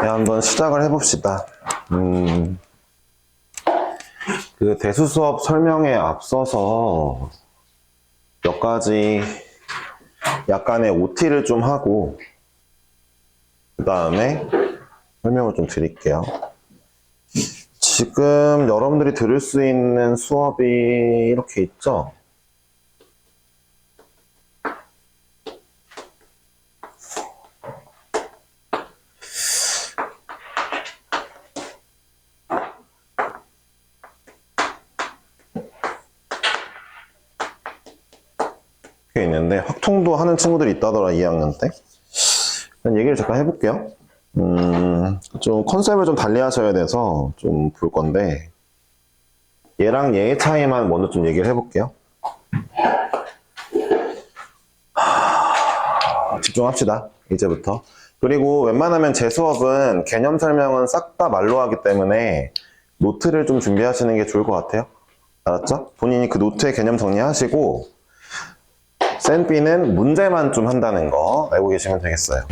네, 한번 시작을 해봅시다. 그 대수 수업 설명에 앞서서 몇 가지 약간의 OT를 좀 하고 그 다음에 설명을 좀 드릴게요. 지금 여러분들이 들을 수 있는 수업이 이렇게 있죠? 이렇게 있는데 확통도 하는 친구들이 있다더라 2학년 때. 일단 얘기를 잠깐 해볼게요. 좀 컨셉을 좀 달리 하셔야 돼서 좀 볼 건데 얘랑 얘의 차이만 먼저 좀 얘기를 해볼게요. 집중합시다. 이제부터. 그리고 웬만하면 제 수업은 개념 설명은 싹 다 말로 하기 때문에 노트를 좀 준비하시는 게 좋을 것 같아요. 알았죠? 본인이 그 노트에 개념 정리하시고 센비는 문제만 좀 한다는 거 알고 계시면 되겠어요.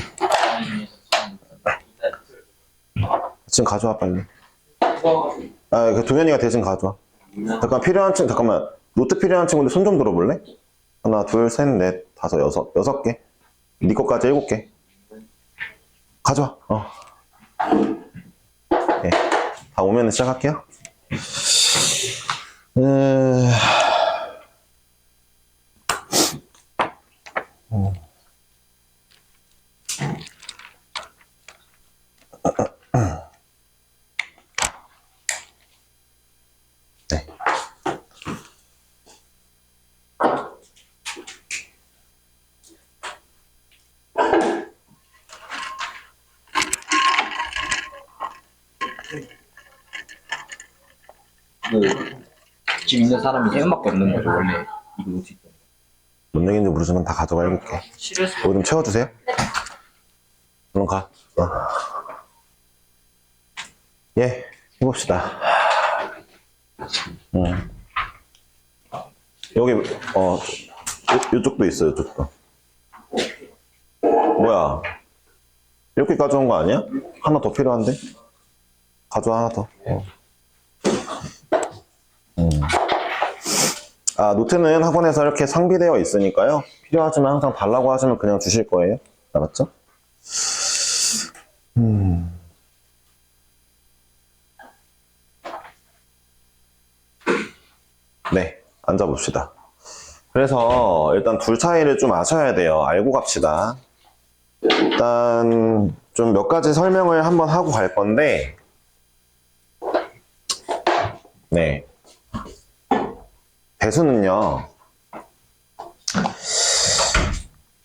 지금 가져와 빨리. 그 동현이가 대신 가져와. 잠깐 필요한 친구, 잠깐만. 노트 필요한 친구들 손 좀 들어볼래? 하나, 둘, 셋, 넷, 다섯, 여섯 개. 네 것까지 7개. 가져와. 네. 다 오면 시작할게요. 네. 지금 있는 사람이 3명밖에 없는 거죠, 원래. 이거 노트 있던. 뭔 얘기인지 모르지만 다 가져가 7개. 이거 좀 채워주세요. 그럼 가. 예, 해봅시다. 여기, 요쪽도 있어요, 요쪽도. 뭐야? 이렇게 가져온 거 아니야? 하나 더 필요한데? 가져와, 하나 더. 노트는 학원에서 이렇게 상비되어 있으니까요. 필요하지만 항상 달라고 하시면 그냥 주실 거예요. 알았죠? 네, 앉아봅시다. 그래서 일단 둘 차이를 좀 아셔야 돼요. 알고 갑시다. 일단 좀 몇 가지 설명을 한번 하고 갈 건데, 네. 대수는요,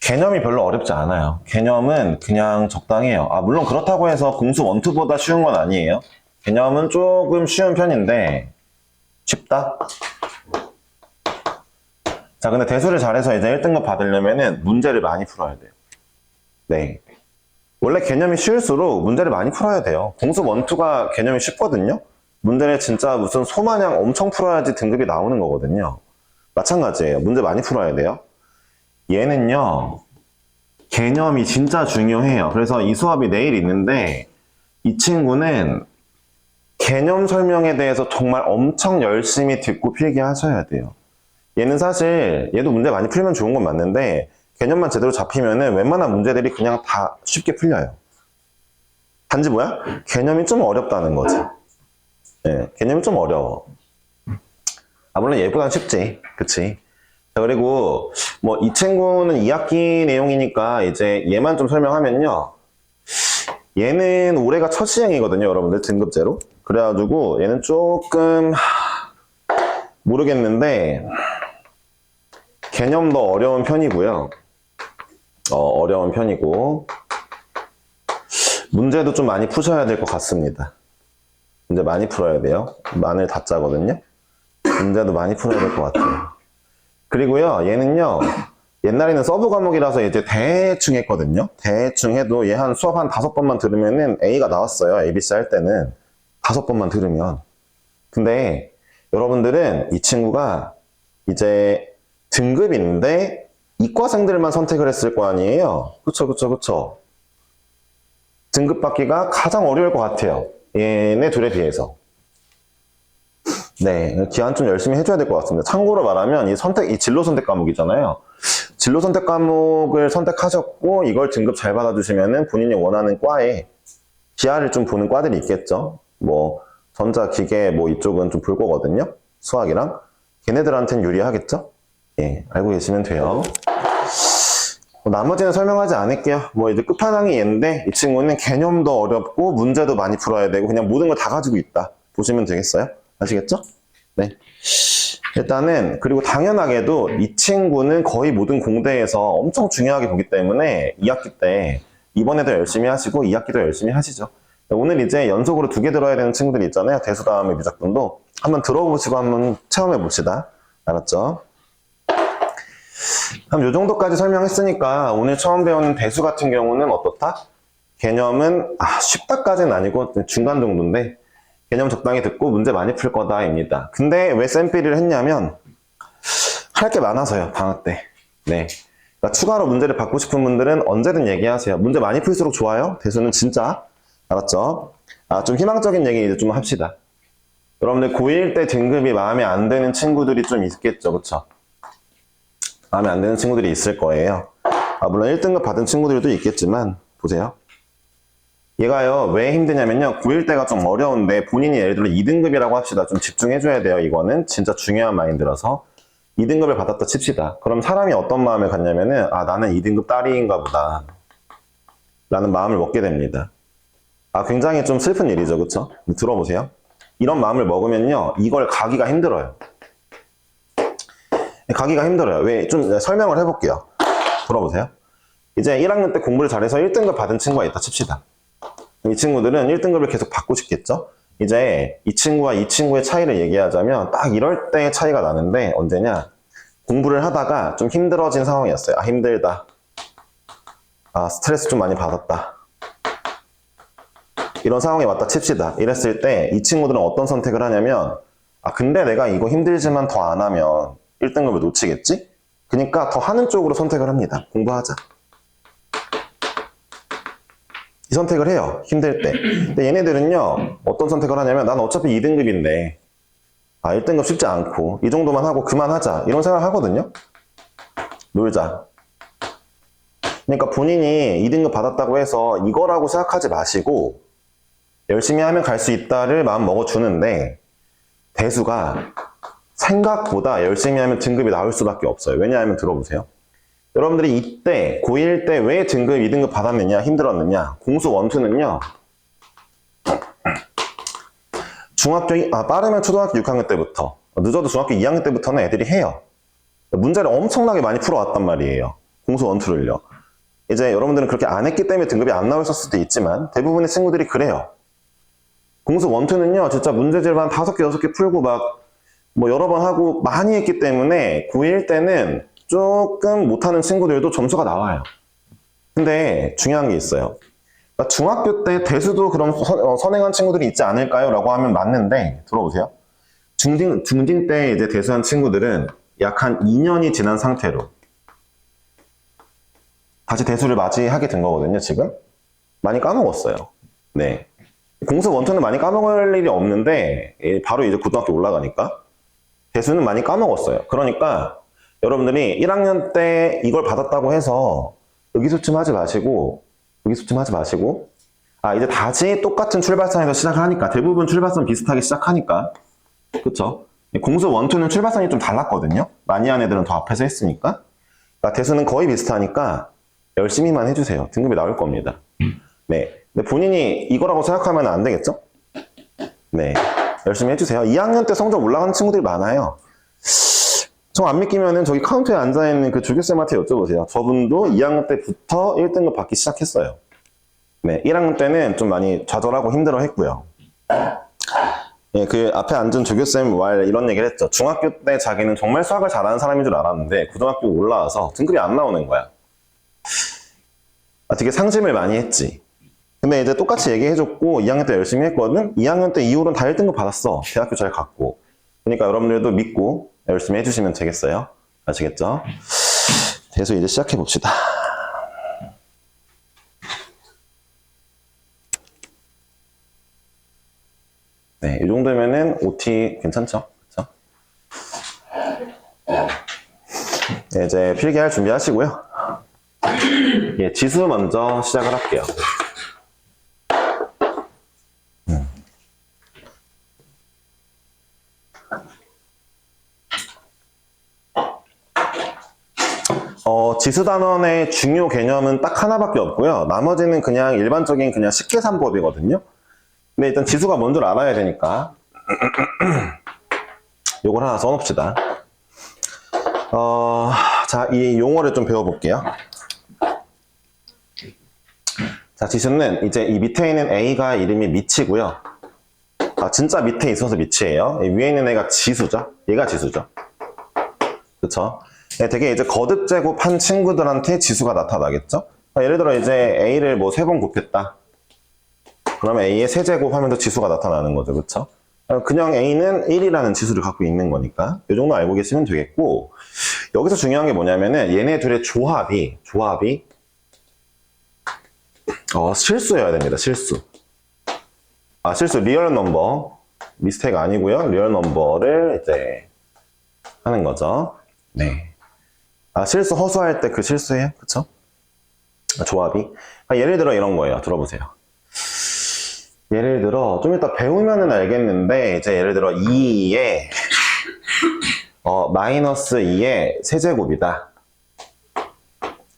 개념이 별로 어렵지 않아요. 개념은 그냥 적당해요. 물론 그렇다고 해서 공수 원투보다 쉬운 건 아니에요. 개념은 조금 쉬운 편인데, 쉽다? 자, 근데 대수를 잘해서 이제 1등급 받으려면은 문제를 많이 풀어야 돼요. 네. 원래 개념이 쉬울수록 문제를 많이 풀어야 돼요. 공수 원투가 개념이 쉽거든요. 문제를 진짜 무슨 소마냥 엄청 풀어야지 등급이 나오는 거거든요. 마찬가지예요. 문제 많이 풀어야 돼요. 얘는요, 개념이 진짜 중요해요. 그래서 이 수업이 내일 있는데, 이 친구는 개념 설명에 대해서 정말 엄청 열심히 듣고 필기하셔야 돼요. 얘는 사실, 얘도 문제 많이 풀면 좋은 건 맞는데, 개념만 제대로 잡히면은 웬만한 문제들이 그냥 다 쉽게 풀려요. 단지 뭐야? 개념이 좀 어렵다는 거지. 네, 개념이 좀 어려워. 물론 얘보단 쉽지. 그치? 자, 그리고, 이 친구는 2학기 내용이니까 이제 얘만 좀 설명하면요. 얘는 올해가 첫 시행이거든요, 여러분들. 등급제로. 그래가지고 얘는 조금, 모르겠는데, 개념도 어려운 편이고요. 어려운 편이고, 문제도 좀 많이 푸셔야 될 것 같습니다. 문제 많이 풀어야 돼요. 마늘 다 짜거든요. 문제도 많이 풀어야 될 것 같아요. 그리고요, 얘는요, 옛날에는 서브 과목이라서 이제 대충 했거든요. 대충 해도 얘 한 수업 한 5번만 들으면은 A가 나왔어요. ABC 할 때는. 5번만 들으면. 근데 여러분들은 이 친구가 이제 등급인데 이과생들만 선택을 했을 거 아니에요? 그쵸. 등급 받기가 가장 어려울 것 같아요. 얘네 둘에 비해서. 네, 기한 좀 열심히 해줘야 될 것 같습니다. 참고로 말하면 이 진로 선택 과목이잖아요. 진로 선택 과목을 선택하셨고 이걸 등급 잘 받아주시면은 본인이 원하는 과에 기하를 좀 보는 과들이 있겠죠. 뭐 전자, 기계 뭐 이쪽은 좀 볼 거거든요. 수학이랑 걔네들한테는 유리하겠죠. 예, 알고 계시면 돼요. 나머지는 설명하지 않을게요. 뭐 이제 끝판왕이 얘인데 이 친구는 개념도 어렵고 문제도 많이 풀어야 되고 그냥 모든 걸 다 가지고 있다 보시면 되겠어요. 아시겠죠? 네. 일단은 그리고 당연하게도 이 친구는 거의 모든 공대에서 엄청 중요하게 보기 때문에 2학기 때 이번에도 열심히 하시고 2학기도 열심히 하시죠. 오늘 이제 연속으로 2개 들어야 되는 친구들이 있잖아요. 대수 다음에 미적분도 한번 들어보시고 한번 체험해 봅시다. 알았죠? 그럼 요 정도까지 설명했으니까 오늘 처음 배우는 대수 같은 경우는 어떻다? 개념은 쉽다까지는 아니고 중간 정도인데 개념 적당히 듣고 문제 많이 풀 거다입니다. 근데 왜 쌤필을 했냐면 할 게 많아서요. 방학 때. 네. 그러니까 추가로 문제를 받고 싶은 분들은 언제든 얘기하세요. 문제 많이 풀수록 좋아요. 대수는 진짜. 알았죠? 좀 희망적인 얘기 이제 좀 합시다. 여러분들 고1 때 등급이 마음에 안 드는 친구들이 좀 있겠죠. 그쵸? 마음에 안 드는 친구들이 있을 거예요. 물론 1등급 받은 친구들도 있겠지만 보세요. 얘가요 왜 힘드냐면요 고1 때가 좀 어려운데 본인이 예를 들어 2등급이라고 합시다. 좀 집중해줘야 돼요. 이거는 진짜 중요한 마인드라서 2등급을 받았다 칩시다. 그럼 사람이 어떤 마음을 갖냐면은 나는 2등급 딸이인가 보다 라는 마음을 먹게 됩니다. 굉장히 좀 슬픈 일이죠. 그쵸? 들어보세요. 이런 마음을 먹으면요 이걸 가기가 힘들어요. 가기가 힘들어요. 왜? 좀 설명을 해볼게요. 들어보세요. 이제 1학년 때 공부를 잘해서 1등급 받은 친구가 있다 칩시다. 이 친구들은 1등급을 계속 받고 싶겠죠? 이제 이 친구와 이 친구의 차이를 얘기하자면 딱 이럴 때 차이가 나는데 언제냐? 공부를 하다가 좀 힘들어진 상황이었어요. 힘들다. 스트레스 좀 많이 받았다. 이런 상황에 왔다 칩시다. 이랬을 때 이 친구들은 어떤 선택을 하냐면 근데 내가 이거 힘들지만 더 안 하면 1등급을 놓치겠지? 그러니까 더 하는 쪽으로 선택을 합니다. 공부하자. 이 선택을 해요. 힘들 때. 근데 얘네들은요. 어떤 선택을 하냐면 난 어차피 2등급인데 1등급 쉽지 않고 이 정도만 하고 그만하자. 이런 생각을 하거든요. 놀자. 그러니까 본인이 2등급 받았다고 해서 이거라고 생각하지 마시고 열심히 하면 갈 수 있다를 마음 먹어주는데 대수가 생각보다 열심히 하면 등급이 나올 수밖에 없어요. 왜냐하면 들어보세요. 여러분들이 이때 고1 때 왜 등급 2등급 받았느냐 힘들었느냐 공수 원투는요 빠르면 초등학교 6학년 때부터 늦어도 중학교 2학년 때부터는 애들이 해요. 문제를 엄청나게 많이 풀어왔단 말이에요. 공수 원투를요. 이제 여러분들은 그렇게 안 했기 때문에 등급이 안 나올 수도 있지만 대부분의 친구들이 그래요. 공수 원투는요 진짜 문제집을 한 5개 6개 풀고 뭐 여러 번 하고 많이 했기 때문에 고1 때는 조금 못하는 친구들도 점수가 나와요. 근데 중요한 게 있어요. 그러니까 중학교 때 대수도 그럼 선행한 친구들이 있지 않을까요? 라고 하면 맞는데 들어보세요. 중딩 때 이제 대수한 친구들은 약 한 2년이 지난 상태로 다시 대수를 맞이하게 된 거거든요. 지금 많이 까먹었어요. 네. 공수 원투는 많이 까먹을 일이 없는데 바로 이제 고등학교 올라가니까 대수는 많이 까먹었어요. 그러니까 여러분들이 1학년 때 이걸 받았다고 해서 의기소침하지 마시고 이제 다시 똑같은 출발선에서 시작하니까 대부분 출발선 비슷하게 시작하니까 그쵸? 공수 원투는 출발선이 좀 달랐거든요. 많이 한 애들은 더 앞에서 했으니까 그러니까 대수는 거의 비슷하니까 열심히만 해주세요. 등급이 나올 겁니다. 네. 근데 본인이 이거라고 생각하면 안 되겠죠? 네. 열심히 해주세요. 2학년 때 성적 올라가는 친구들이 많아요. 저 안 믿기면은 저기 카운터에 앉아있는 그 조교쌤한테 여쭤보세요. 저분도 2학년 때부터 1등급 받기 시작했어요. 네. 1학년 때는 좀 많이 좌절하고 힘들어 했고요. 예, 그 앞에 앉은 조교쌤 말 이런 얘기를 했죠. 중학교 때 자기는 정말 수학을 잘하는 사람인 줄 알았는데 고등학교 올라와서 등급이 안 나오는 거야. 되게 상심을 많이 했지. 근데 이제 똑같이 얘기해줬고 2학년 때 열심히 했거든? 2학년 때 이후로는 다 1등급 받았어. 대학교 잘 갔고. 그러니까 여러분들도 믿고 열심히 해주시면 되겠어요. 아시겠죠? 대수 이제 시작해봅시다. 네, 이 정도면은 OT 괜찮죠? 그쵸? 네, 이제 필기할 준비하시고요. 예, 지수 먼저 시작을 할게요. 지수 단원의 중요 개념은 딱 하나밖에 없고요. 나머지는 그냥 일반적인 그냥 식계산법이거든요. 근데 일단 지수가 뭔 줄 알아야 되니까 요걸 하나 써놓읍시다. 자, 이 용어를 좀 배워볼게요. 자, 지수는 이제 이 밑에 있는 A가 이름이 미치고요. 아, 진짜 밑에 있어서 미치예요. 위에 있는 애가 지수죠. 얘가 지수죠. 그쵸? 네, 되게 이제 거듭 제곱한 친구들한테 지수가 나타나겠죠? 예를 들어 이제 A를 뭐 3번 곱했다. 그러면 A의 세제곱 하면서 지수가 나타나는 거죠. 그쵸? 그냥 A는 1이라는 지수를 갖고 있는 거니까 이 정도 알고 계시면 되겠고, 여기서 중요한 게 뭐냐면은 얘네 둘의 조합이 실수여야 됩니다. 실수. 실수. 리얼 넘버. 미스테이크 아니고요. 리얼 넘버를 이제 하는 거죠. 네. 실수 허수할 때 그 실수예요. 그쵸? 조합이. 예를 들어 이런 거예요. 들어보세요. 예를 들어 좀 이따 배우면은 알겠는데, 이제 예를 들어 2에 마이너스 2의 세제곱이다.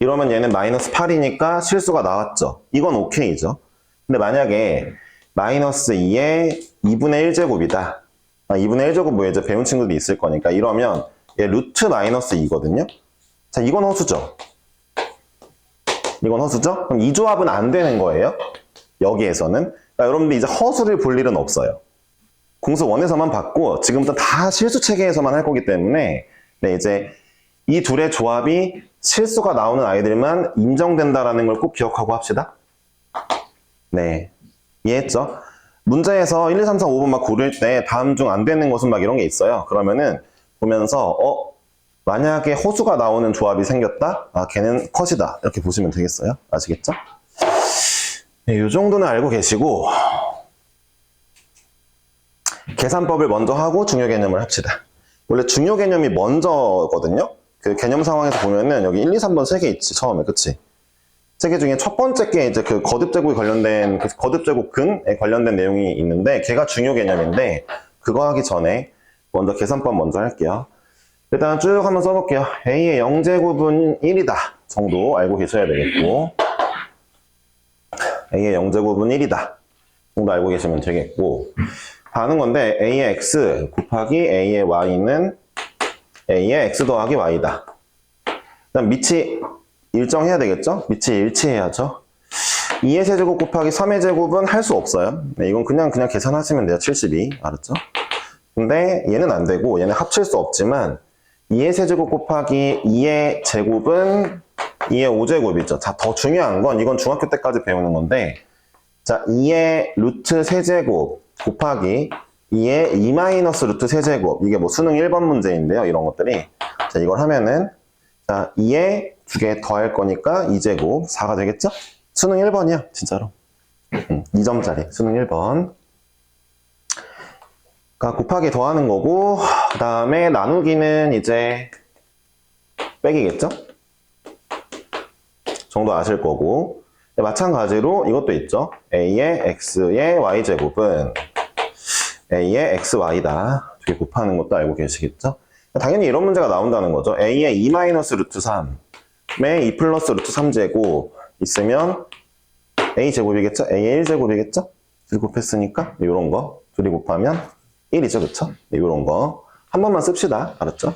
이러면 얘는 마이너스 8이니까 실수가 나왔죠. 이건 오케이죠. 근데 만약에 마이너스 2의 2분의 1제곱이다. 2분의 1제곱 뭐 이제 배운 친구도 있을 거니까 이러면 얘 루트 마이너스 2거든요. 자, 이건 허수죠. 이건 허수죠? 그럼 이 조합은 안 되는 거예요. 여기에서는. 그러니까 여러분들 이제 허수를 볼 일은 없어요. 공수 1에서만 받고 지금부터 다 실수 체계에서만 할 거기 때문에, 네, 이제 이 둘의 조합이 실수가 나오는 아이들만 인정된다라는 걸 꼭 기억하고 합시다. 네. 이해했죠? 문제에서 1, 2, 3, 4, 5번 막 고를 때 다음 중 안 되는 것은 막 이런 게 있어요. 그러면은 보면서 만약에 호수가 나오는 조합이 생겼다? 걔는 컷이다. 이렇게 보시면 되겠어요. 아시겠죠? 네, 이 정도는 알고 계시고, 계산법을 먼저 하고 중요 개념을 합시다. 원래 중요 개념이 먼저거든요. 그 개념 상황에서 보면은 여기 1, 2, 3번 3개 있지, 처음에. 그치? 3개 중에 첫 번째 게 이제 그 거듭제곱에 관련된, 그 거듭제곱근에 관련된 내용이 있는데, 걔가 중요 개념인데, 그거 하기 전에 먼저 계산법 먼저 할게요. 일단 쭉 한번 써볼게요. A의 0제곱은 1이다 정도 알고 계셔야 되겠고, A의 0제곱은 1이다 정도 알고 계시면 되겠고, 하는 건데 A의 X 곱하기 A의 Y는 A의 X 더하기 Y다. 그다음 밑이 일정해야 되겠죠? 밑이 일치해야죠. 2의 세제곱 곱하기 3의 제곱은 할 수 없어요. 네, 이건 그냥 계산하시면 돼요. 72. 알았죠? 근데 얘는 안 되고, 얘는 합칠 수 없지만 2의 세제곱 곱하기 2의 제곱은 2의 5제곱이죠. 자, 더 중요한 건 이건 중학교 때까지 배우는 건데, 자, 2의 루트 세제곱 곱하기 2의 2 마이너스 루트 세제곱. 이게 뭐 수능 1번 문제인데요. 이런 것들이. 자, 이걸 하면은, 자, 2에 두 개 더할 거니까 2제곱 4가 되겠죠? 수능 1번이야, 진짜로. 2점짜리 수능 1번. 그러니까 곱하기 더하는 거고, 그 다음에 나누기는 이제 빼기겠죠? 정도 아실 거고, 마찬가지로 이것도 있죠. A의 X의 Y제곱은 A의 XY다. 두 개 곱하는 것도 알고 계시겠죠? 당연히 이런 문제가 나온다는 거죠. A의 2 마이너스 루트 3의 2 플러스 루트 3제곱 있으면 A 제곱이겠죠? A의 1제곱이겠죠? 둘이 곱했으니까 이런 거 둘이 곱하면 1이죠. 그쵸? 이런 거 한 번만 씁시다. 알았죠?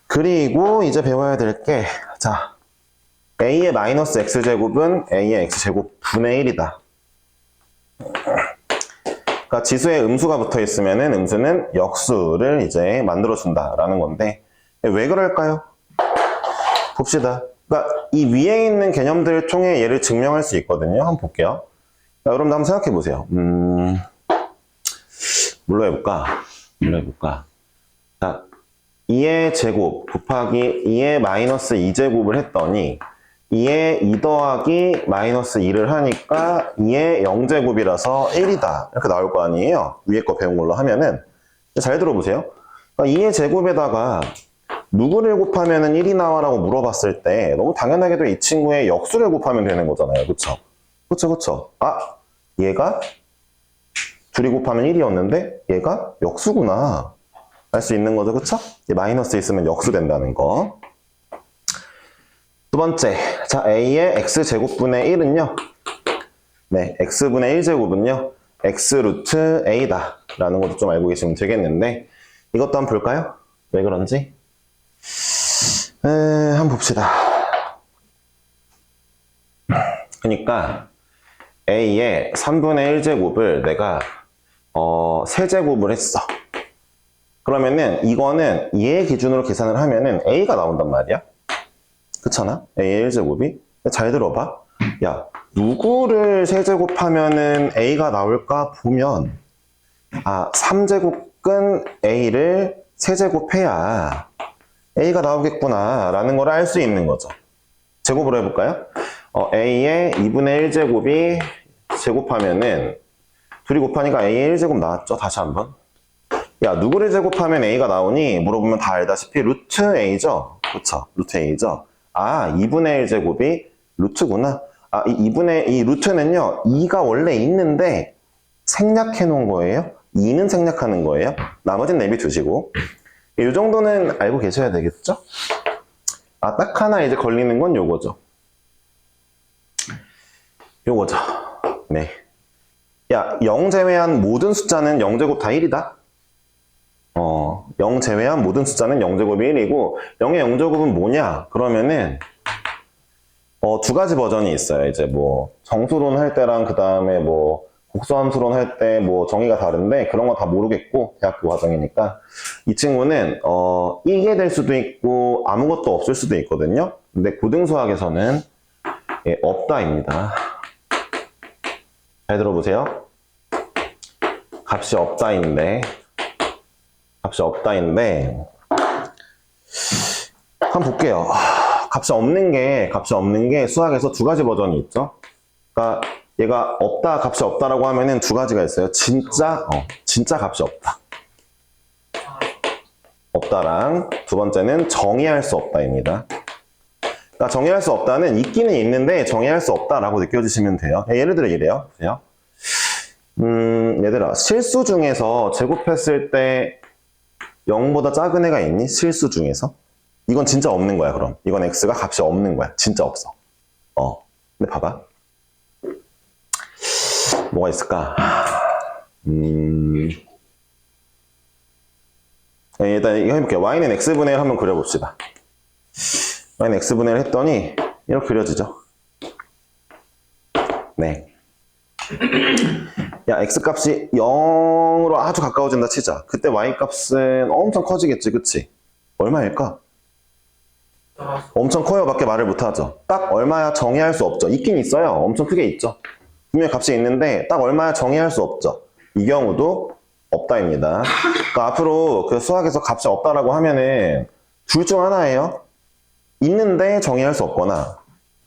그리고 이제 배워야 될 게, 자, A의 마이너스 X제곱은 A의 X제곱 분의 1이다. 그러니까 지수에 음수가 붙어 있으면은 음수는 역수를 이제 만들어준다라는 건데, 왜 그럴까요? 봅시다. 그러니까 이 위에 있는 개념들을 통해 얘를 증명할 수 있거든요. 한번 볼게요. 자, 여러분도 한번 생각해 보세요. 뭘로 해볼까? 자, 2의 제곱 곱하기 2의 마이너스 2제곱을 했더니 2에 2 더하기 마이너스 2를 하니까 2의 0제곱이라서 1이다. 이렇게 나올 거 아니에요? 위에 거 배운 걸로 하면은. 잘 들어보세요. 그러니까 2의 제곱에다가 누구를 곱하면은 1이 나와라고 물어봤을 때 너무 당연하게도 이 친구의 역수를 곱하면 되는 거잖아요. 그쵸? 그쵸? 아, 얘가 둘이 곱하면 1이었는데 얘가 역수구나. 알 수 있는 거죠. 그쵸? 마이너스 있으면 역수 된다는 거. 두 번째, 자 a의 x제곱분의 1은요. 네, x분의 1제곱은요. x 루트 a다 라는 것도 좀 알고 계시면 되겠는데 이것도 한번 볼까요? 왜 그런지? 한번 봅시다. 그러니까 a의 3분의 1제곱을 내가 세제곱을 했어. 그러면은 이거는 얘 기준으로 계산을 하면은 a가 나온단 말이야. 그렇잖아? a의 1제곱이. 잘 들어봐. 야, 누구를 세제곱하면은 a가 나올까 보면 3제곱은 a를 세제곱해야 a가 나오겠구나 라는 걸 알 수 있는 거죠. 제곱으로 해볼까요? a의 2분의 1제곱이 제곱하면은 둘이 곱하니까 a의 1제곱 나왔죠? 다시 한번. 야, 누구를 제곱하면 a가 나오니? 물어보면 다 알다시피 루트 a죠? 그쵸? 루트 a죠? 2분의 1제곱이 루트구나. 이 루트는요, 2가 원래 있는데 생략해 놓은 거예요. 2는 생략하는 거예요. 나머지는 내비두시고. 이 정도는 알고 계셔야 되겠죠? 딱 하나 이제 걸리는 건 요거죠. 요거죠. 네. 야, 0 제외한 모든 숫자는 0제곱 다 1이다? 0 제외한 모든 숫자는 0제곱이 1이고 0의 0제곱은 뭐냐? 그러면은 두 가지 버전이 있어요. 이제 뭐 정수론 할 때랑 그 다음에 뭐 복수함수론 할 때 뭐 정의가 다른데 그런 거 다 모르겠고 대학교 과정이니까 이 친구는 이게 될 수도 있고 아무것도 없을 수도 있거든요. 근데 고등수학에서는 없다입니다. 잘 들어보세요. 값이 없다인데 한번 볼게요. 값이 없는 게 수학에서 두 가지 버전이 있죠. 그러니까 얘가 값이 없다라고 하면은 두 가지가 있어요. 진짜 값이 없다. 없다랑 두 번째는 정의할 수 없다입니다. 그러니까 정의할 수 없다는 있기는 있는데 정의할 수 없다라고 느껴지시면 돼요. 예를 들어 이래요. 보세요. 얘들아, 실수 중에서 제곱했을 때 0보다 작은 애가 있니? 실수 중에서? 이건 진짜 없는 거야, 그럼. 이건 x가 값이 없는 거야. 진짜 없어. 근데 봐봐. 뭐가 있을까? 일단 이거 해볼게요. y는 x분의 1 한번 그려봅시다. y는 x분의 1 했더니 이렇게 그려지죠. 네. 야, x값이 0으로 아주 가까워진다 치자. 그때 y값은 엄청 커지겠지, 그치? 얼마일까? 엄청 커요 밖에 말을 못하죠. 딱 얼마야 정의할 수 없죠. 있긴 있어요. 엄청 크게 있죠. 분명히 값이 있는데 딱 얼마야 정의할 수 없죠. 이 경우도 없다입니다. 그러니까 앞으로 그 수학에서 값이 없다라고 하면은 둘 중 하나예요. 있는데 정의할 수 없거나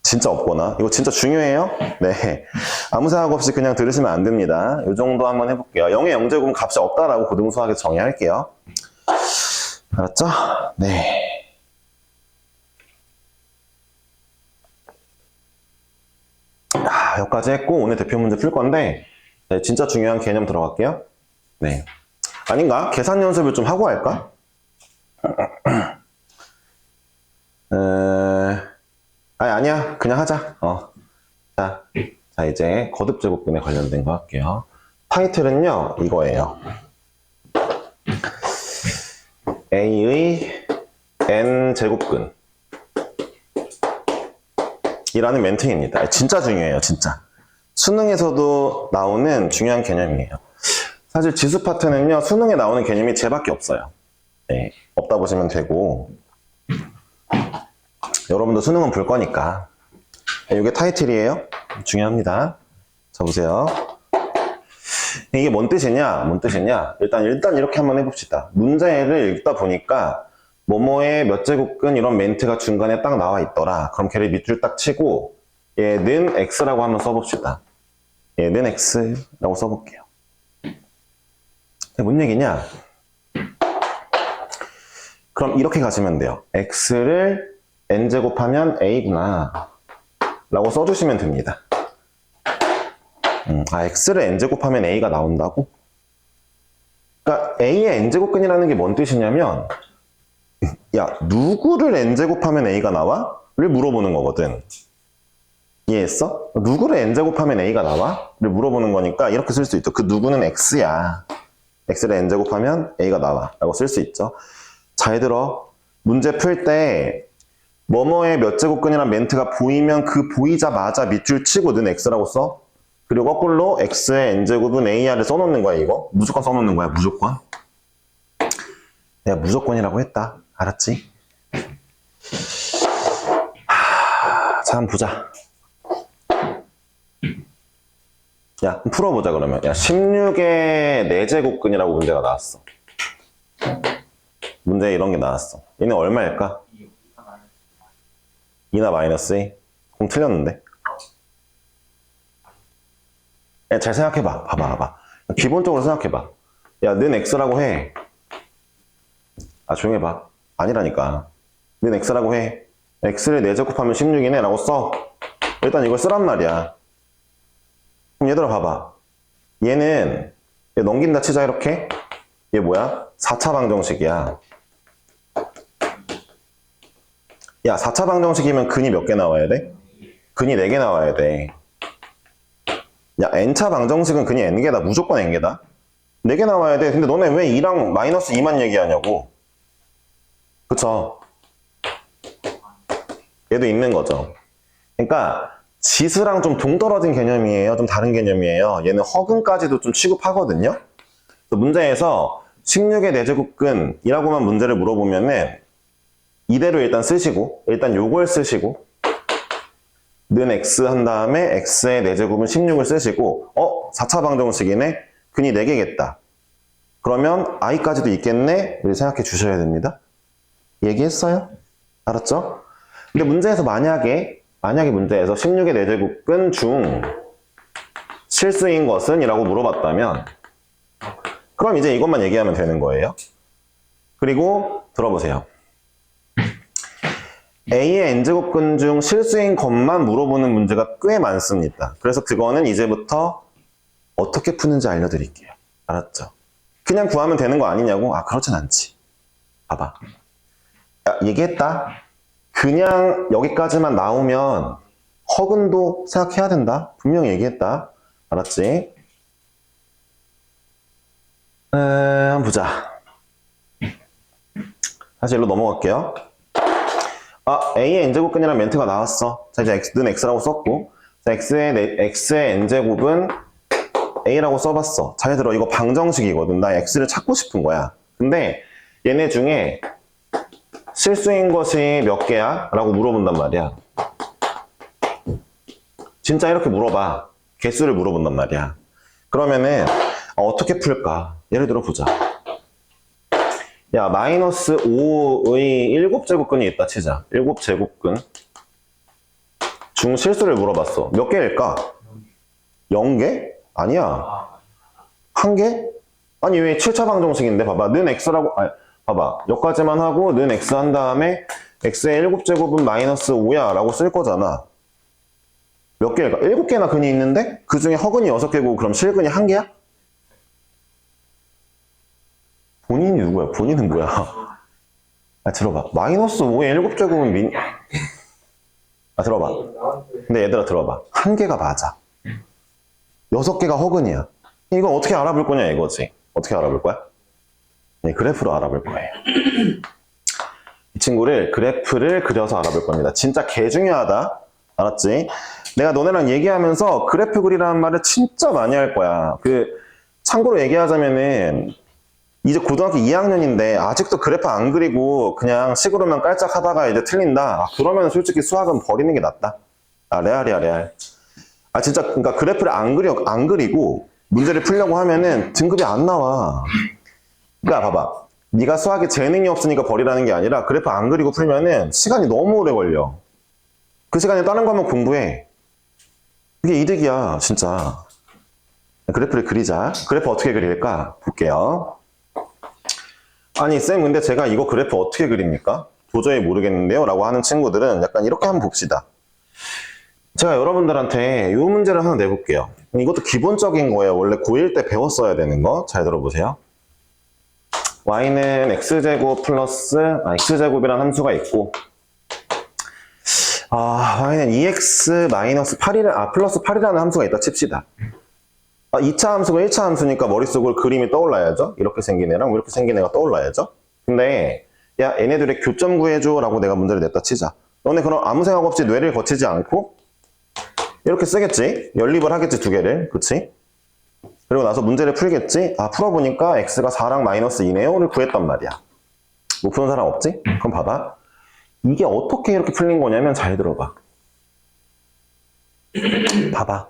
진짜 없거나. 이거 진짜 중요해요. 네, 아무 생각 없이 그냥 들으시면 안 됩니다. 이 정도 한번 해볼게요. 0의 0제곱은 값이 없다라고 고등수학에서 정의할게요. 알았죠? 네. 여기까지 했고 오늘 대표 문제 풀 건데 네, 진짜 중요한 개념 들어갈게요. 네, 아닌가? 계산 연습을 좀 하고 할까? 아니야, 그냥 하자. 자 이제 거듭제곱근에 관련된 거 할게요. 타이틀은요 이거예요. A의 n제곱근 이라는 멘트입니다. 진짜 중요해요, 진짜. 수능에서도 나오는 중요한 개념이에요. 사실 지수 파트는요, 수능에 나오는 개념이 쟤밖에 없어요. 네, 없다 보시면 되고. 여러분도 수능은 볼 거니까. 이게 타이틀이에요. 중요합니다. 자, 보세요. 이게 뭔 뜻이냐? 일단 이렇게 한번 해봅시다. 문제를 읽다 보니까 뭐뭐의 몇 제곱근 이런 멘트가 중간에 딱 나와 있더라. 그럼 걔를 밑줄 딱 치고 얘는 x라고 한번 써봅시다. 얘는 x라고 써볼게요. 뭔 얘기냐? 그럼 이렇게 가시면 돼요. x를 n제곱하면 a구나 라고 써주시면 됩니다. x를 n제곱하면 a가 나온다고? 그러니까 a의 n제곱근이라는 게 뭔 뜻이냐면 야, 누구를 n제곱하면 a가 나와? 를 물어보는 거거든. 이해했어? 누구를 n제곱하면 a가 나와? 를 물어보는 거니까 이렇게 쓸 수 있죠. 그 누구는 x야. x를 n제곱하면 a가 나와 라고 쓸 수 있죠. 잘 들어. 문제 풀 때 뭐뭐의 몇 제곱근이란 멘트가 보이면 그 보이자마자 밑줄 치고 는 x라고 써. 그리고 거꾸로 x의 n제곱은 ar을 써놓는 거야. 이거 무조건 써놓는 거야. 무조건. 내가 무조건이라고 했다. 알았지? 자, 한번 보자. 야, 한번 풀어보자, 그러면. 야, 16의 4제곱근이라고 문제가 나왔어. 문제에 이런 게 나왔어. 얘는 얼마일까? 2나 마이너스 2? 그럼 틀렸는데? 야, 잘 생각해봐. 봐봐. 기본적으로 생각해봐. 야, 는 x라고 해. 아, 조용해봐. 아니라니까. 는 x라고 해. x를 4제곱하면 16이네 라고 써. 일단 이걸 쓰란 말이야. 그럼 얘들아 봐봐. 얘는 얘 넘긴다 치자 이렇게. 얘 뭐야? 4차 방정식이야. 야, 4차 방정식이면 근이 몇 개 나와야 돼? 근이 4개 나와야 돼. 야, n차 방정식은 근이 n개다. 무조건 n개다. 4개 나와야 돼. 근데 너네 왜 2랑 마이너스 2만 얘기하냐고. 그쵸? 얘도 있는 거죠. 그러니까 지수랑 좀 동떨어진 개념이에요. 좀 다른 개념이에요. 얘는 허근까지도 좀 취급하거든요. 문제에서 16의 4제곱근이라고만 문제를 물어보면은 이대로 일단 쓰시고, 일단 요걸 쓰시고, 는 x 한 다음에 x의 4제곱은 16을 쓰시고, 4차 방정식이네? 근이 4개겠다. 그러면 i까지도 있겠네? 이렇게 생각해 주셔야 됩니다. 얘기했어요? 알았죠? 근데 문제에서 만약에 문제에서 16의 4제곱근 중 실수인 것은? 이라고 물어봤다면 그럼 이제 이것만 얘기하면 되는 거예요. 그리고 들어보세요. A의 n제곱근 중 실수인 것만 물어보는 문제가 꽤 많습니다. 그래서 그거는 이제부터 어떻게 푸는지 알려드릴게요. 알았죠? 그냥 구하면 되는 거 아니냐고? 아, 그렇진 않지. 봐봐. 야, 얘기했다. 그냥 여기까지만 나오면 허근도 생각해야 된다. 분명히 얘기했다. 알았지? 한번 보자. 다시 일로 넘어갈게요. A의 n제곱근이라는 멘트가 나왔어. 자, 이제 는 x라고 썼고, 자, x의 n제곱은 a라고 써봤어. 잘 들어. 이거 방정식이거든. 나 x를 찾고 싶은 거야. 근데 얘네 중에 실수인 것이 몇 개야? 라고 물어본단 말이야. 진짜 이렇게 물어봐. 개수를 물어본단 말이야. 그러면은 어떻게 풀까? 예를 들어 보자. 야, 마이너스 5의 7제곱근이 있다 치자. 7제곱근 중 실수를 물어봤어. 몇 개일까? 0개? 아니야. 1개? 아니, 왜 7차 방정식인데? 봐봐. 는 x라고, 봐봐. 여기까지만 하고 는 x 한 다음에 x의 7제곱은 마이너스 5야 라고 쓸 거잖아. 몇 개일까? 7개나 근이 있는데 그 중에 허근이 6개고 그럼 실근이 1개야? 본인이 누구야? 본인은 뭐야? 들어봐. 마이너스 5의 7제곱은 들어봐. 근데 얘들아 들어봐. 1개가 맞아. 6개가 허근이야. 이건 어떻게 알아볼 거냐 이거지. 어떻게 알아볼 거야? 네, 그래프로 알아볼 거예요. 이 친구를 그래프를 그려서 알아볼 겁니다. 진짜 개 중요하다. 알았지? 내가 너네랑 얘기하면서 그래프 그리라는 말을 진짜 많이 할 거야. 참고로 얘기하자면은 이제 고등학교 2학년인데 아직도 그래프 안 그리고 그냥 식으로만 깔짝 하다가 이제 틀린다. 그러면 솔직히 수학은 버리는 게 낫다. 레알이야, 레알. 진짜 그러니까 그래프를 안 그리고 문제를 풀려고 하면은 등급이 안 나와. 그러니까 봐봐. 네가 수학에 재능이 없으니까 버리라는 게 아니라 그래프 안 그리고 풀면은 시간이 너무 오래 걸려. 그 시간에 다른 거 한번 공부해. 그게 이득이야, 진짜. 그래프를 그리자. 그래프 어떻게 그릴까? 볼게요. 아니, 쌤, 근데 제가 이거 그래프 어떻게 그립니까? 도저히 모르겠는데요? 라고 하는 친구들은 약간 이렇게 한번 봅시다. 제가 여러분들한테 이 문제를 하나 내볼게요. 이것도 기본적인 거예요. 원래 고1 때 배웠어야 되는 거. 잘 들어보세요. y는 x제곱 플러스 x제곱이라는 함수가 있고 y는 2x 마이너스 8이라, 플러스 8이라는 함수가 있다 칩시다. 2차 함수가 1차 함수니까 머릿속으로 그림이 떠올라야죠. 이렇게 생긴 애랑 이렇게 생긴 애가 떠올라야죠. 근데 야, 얘네들의 교점 구해줘 라고 내가 문제를 냈다 치자. 너네 그럼 아무 생각 없이 뇌를 거치지 않고 이렇게 쓰겠지. 연립을 하겠지, 두 개를. 그치? 그리고 나서 문제를 풀겠지. 풀어보니까 x가 4랑 마이너스 2네요를 구했단 말이야. 못 푸는 사람 없지? 그럼 봐봐. 이게 어떻게 이렇게 풀린 거냐면 잘 들어봐. 봐봐.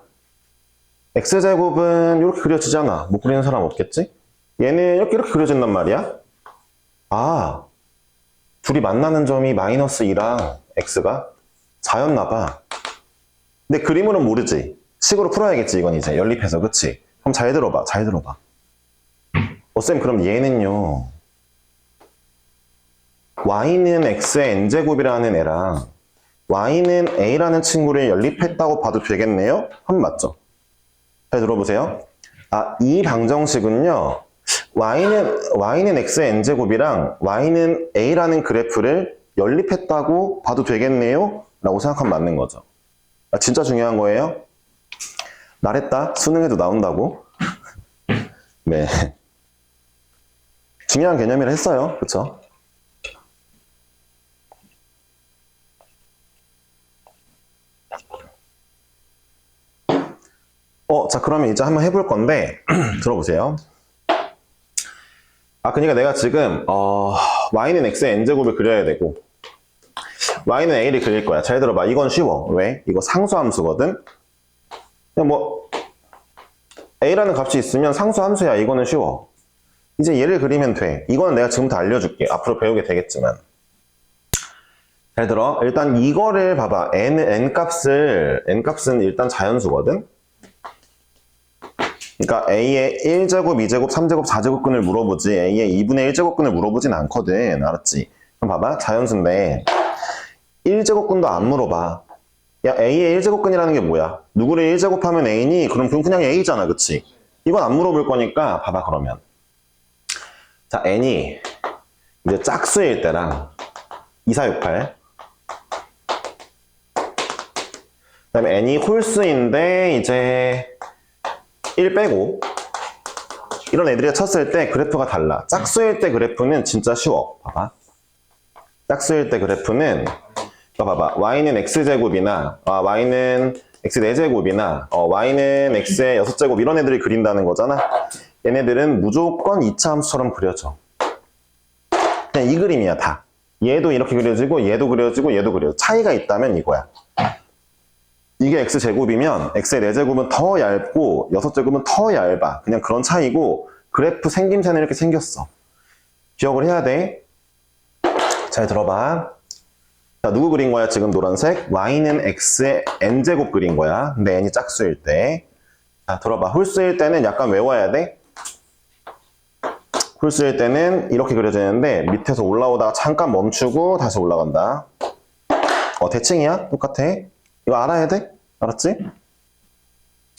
x제곱은 이렇게 그려지잖아. 못 그리는 사람 없겠지? 얘는 이렇게 그려진단 말이야. 둘이 만나는 점이 마이너스 2랑 x가 4였나 봐. 근데 그림으로는 모르지. 식으로 풀어야겠지, 이건 이제. 연립해서, 그치? 그럼 잘 들어봐, 잘 들어봐. 쌤, 그럼 얘는요. y는 x의 n제곱이라는 애랑 y는 a라는 친구를 연립했다고 봐도 되겠네요? 한번 맞죠? 잘 들어보세요. 이 방정식은요. y는 x의 n제곱이랑 y는 a라는 그래프를 연립했다고 봐도 되겠네요? 라고 생각하면 맞는 거죠. 진짜 중요한 거예요. 말했다. 수능에도 나온다고. 네. 중요한 개념이라 했어요. 그쵸? 자, 그러면 이제 한번 해볼 건데, 들어보세요. 그러니까 내가 지금, y는 x의 n제곱을 그려야 되고, y는 a를 그릴 거야. 잘 들어봐. 이건 쉬워. 왜? 이거 상수함수거든? 그냥 뭐, a라는 값이 있으면 상수함수야. 이거는 쉬워. 이제 얘를 그리면 돼. 이거는 내가 지금부터 알려줄게. 앞으로 배우게 되겠지만. 잘 들어. 일단 이거를 봐봐. n값은 일단 자연수거든? 그러니까 a의 1제곱, 2제곱, 3제곱, 4제곱근을 물어보지 a의 2분의 1제곱근을 물어보진 않거든. 알았지? 그럼 봐봐. 자연수인데 1제곱근도 안 물어봐. 야, a의 1제곱근이라는 게 뭐야? 누구를 1제곱하면 a니? 그럼 그냥 a잖아. 그치? 이건 안 물어볼 거니까 봐봐 그러면. 자, n이 이제 짝수일 때랑 2, 4, 6, 8 그 다음에 n이 홀수인데 이제 1 빼고 이런 애들이 쳤을 때 그래프가 달라. 짝수일 때 그래프는 진짜 쉬워. 봐봐. 짝수일 때 그래프는 봐봐. y는 x제곱이나 y는 x 4제곱이나 y는 x의 6제곱 이런 애들을 그린다는 거잖아. 얘네들은 무조건 2차 함수처럼 그려져. 그냥 이 그림이야 다. 얘도 이렇게 그려지고 얘도 그려지고 얘도 그려져. 차이가 있다면 이거야. 이게 x제곱이면 x의 4제곱은 더 얇고 6제곱은 더 얇아. 그냥 그런 차이고 그래프 생김새는 이렇게 생겼어. 기억을 해야 돼. 잘 들어봐. 자, 누구 그린 거야 지금 노란색? y는 x의 n제곱 그린 거야. 근데 n이 짝수일 때. 자, 들어봐. 홀수일 때는 약간 외워야 돼. 홀수일 때는 이렇게 그려지는데 밑에서 올라오다가 잠깐 멈추고 다시 올라간다. 대칭이야? 똑같아. 이거 알아야 돼? 알았지?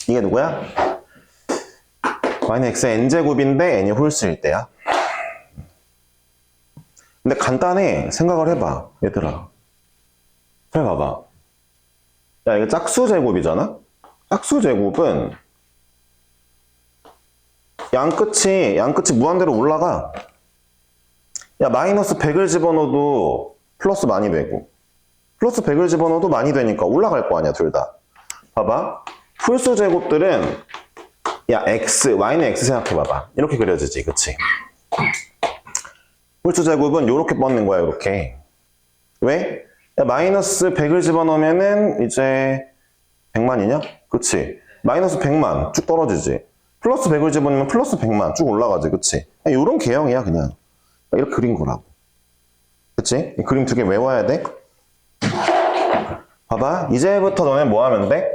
이게 누구야? y는 x의 n제곱인데 n이 홀수일 때야. 근데 간단해. 생각을 해봐. 얘들아. 잘 봐봐. 야, 이거 짝수제곱이잖아? 짝수제곱은 양끝이 무한대로 올라가. 야, 마이너스 100을 집어넣어도 플러스 많이 되고 플러스 100을 집어넣어도 많이 되니까 올라갈 거 아니야, 둘 다. 봐봐. 풀수 제곱들은 야, y는 x 생각해봐봐. 이렇게 그려지지, 그치? 풀수 제곱은 이렇게 뻗는 거야, 이렇게. 왜? 야, 마이너스 100을 집어넣으면은 이제 100만이냐? 그치? 마이너스 100만 쭉 떨어지지. 플러스 100을 집어넣으면 플러스 100만 쭉 올라가지, 그치? 이런 개형이야, 그냥. 이렇게 그린 거라고. 그치? 이 그림 두 개 외워야 돼. 봐봐. 이제부터 너네 뭐 하면 돼?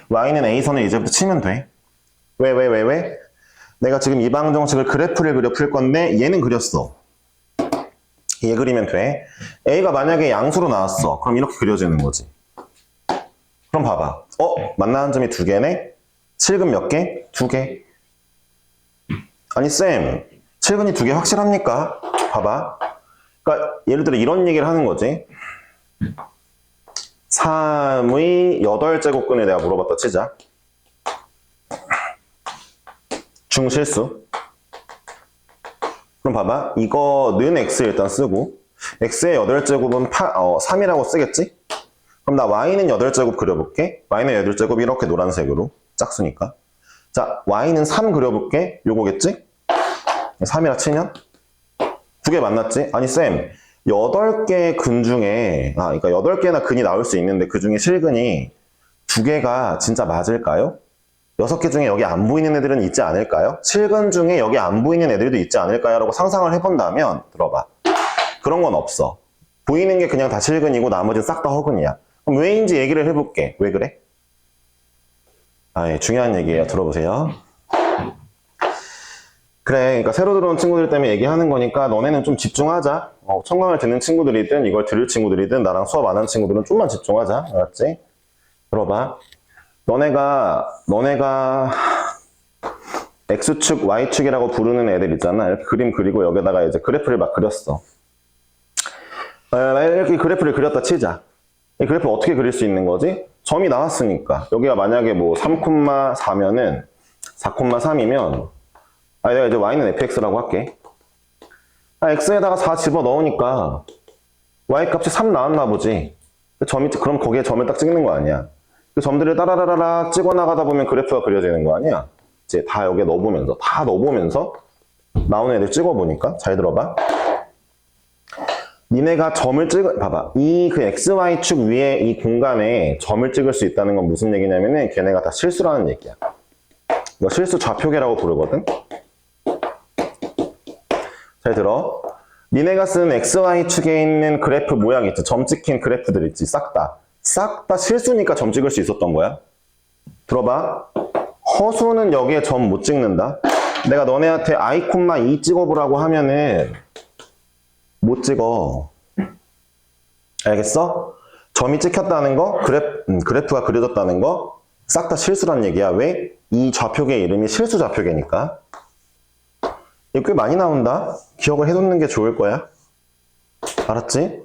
y는 a선을 이제부터 치면 돼. 왜? 내가 지금 이방정식을 그래프를 그려 풀 건데 얘는 그렸어. 얘 그리면 돼. a가 만약에 양수로 나왔어. 그럼 이렇게 그려지는 거지. 그럼 봐봐. 만나는 점이 두 개네? 칠근 몇 개? 두 개. 아니 쌤, 칠근이 두 개 확실합니까? 봐봐. 그러니까 예를 들어 이런 얘기를 하는 거지. 3의 8제곱근을 내가 물어봤다 치자. 중실수. 그럼 봐봐. 이거는 x 일단 쓰고 x의 8제곱은 3이라고 쓰겠지? 그럼 나 y는 8제곱 그려볼게. y는 8제곱 이렇게 노란색으로 짝수니까. 자, y는 3 그려볼게. 요거겠지? 3이라 치면? 두 개 만났지? 아니 쌤, 8개 근 중에 그러니까 8개나 근이 나올 수 있는데 그 중에 실근이 두 개가 진짜 맞을까요? 6개 중에 여기 안 보이는 애들은 있지 않을까요? 실근 중에 여기 안 보이는 애들도 있지 않을까요? 라고 상상을 해본다면 들어봐. 그런 건 없어. 보이는 게 그냥 다 실근이고 나머지는 싹 다 허근이야. 그럼 왜인지 얘기를 해볼게. 왜 그래? 예, 중요한 얘기예요. 들어보세요. 그래, 그러니까 새로 들어온 친구들 때문에 얘기하는 거니까 너네는 좀 집중하자. 청강을 듣는 친구들이든 이걸 들을 친구들이든 나랑 수업 안 하는 친구들은 좀만 집중하자. 알았지? 들어봐. 너네가 X축, Y축이라고 부르는 애들 있잖아. 이렇게 그림 그리고 여기다가 이제 그래프를 막 그렸어. 이렇게 그래프를 그렸다 치자. 이 그래프 어떻게 그릴 수 있는 거지? 점이 나왔으니까. 여기가 만약에 뭐 3,4면은 4,3이면 내가 이제 y는 fx라고 할게. x에다가 4 집어넣으니까 y 값이 3 나왔나 보지. 그럼 거기에 점을 딱 찍는 거 아니야. 그 점들을 따라라라라 찍어 나가다 보면 그래프가 그려지는 거 아니야. 이제 다 여기에 넣어보면서 나오는 애들 찍어보니까 잘 들어봐. 니네가 점을 봐봐. 이 그 xy축 위에 이 공간에 점을 찍을 수 있다는 건 무슨 얘기냐면은 걔네가 다 실수라는 얘기야. 이거 실수 좌표계라고 부르거든. 잘 들어. 니네가 쓴 XY축에 있는 그래프 모양 있지. 점 찍힌 그래프들 있지. 싹 다 실수니까 점 찍을 수 있었던 거야. 들어봐. 허수는 여기에 점 못 찍는다. 내가 너네한테 i,2 찍어보라고 하면은 못 찍어. 알겠어? 점이 찍혔다는 거, 그래프가 그려졌다는 거 싹 다 실수란 얘기야. 왜? 이 좌표계 이름이 실수 좌표계니까. 이거 꽤 많이 나온다. 기억을 해놓는 게 좋을 거야. 알았지?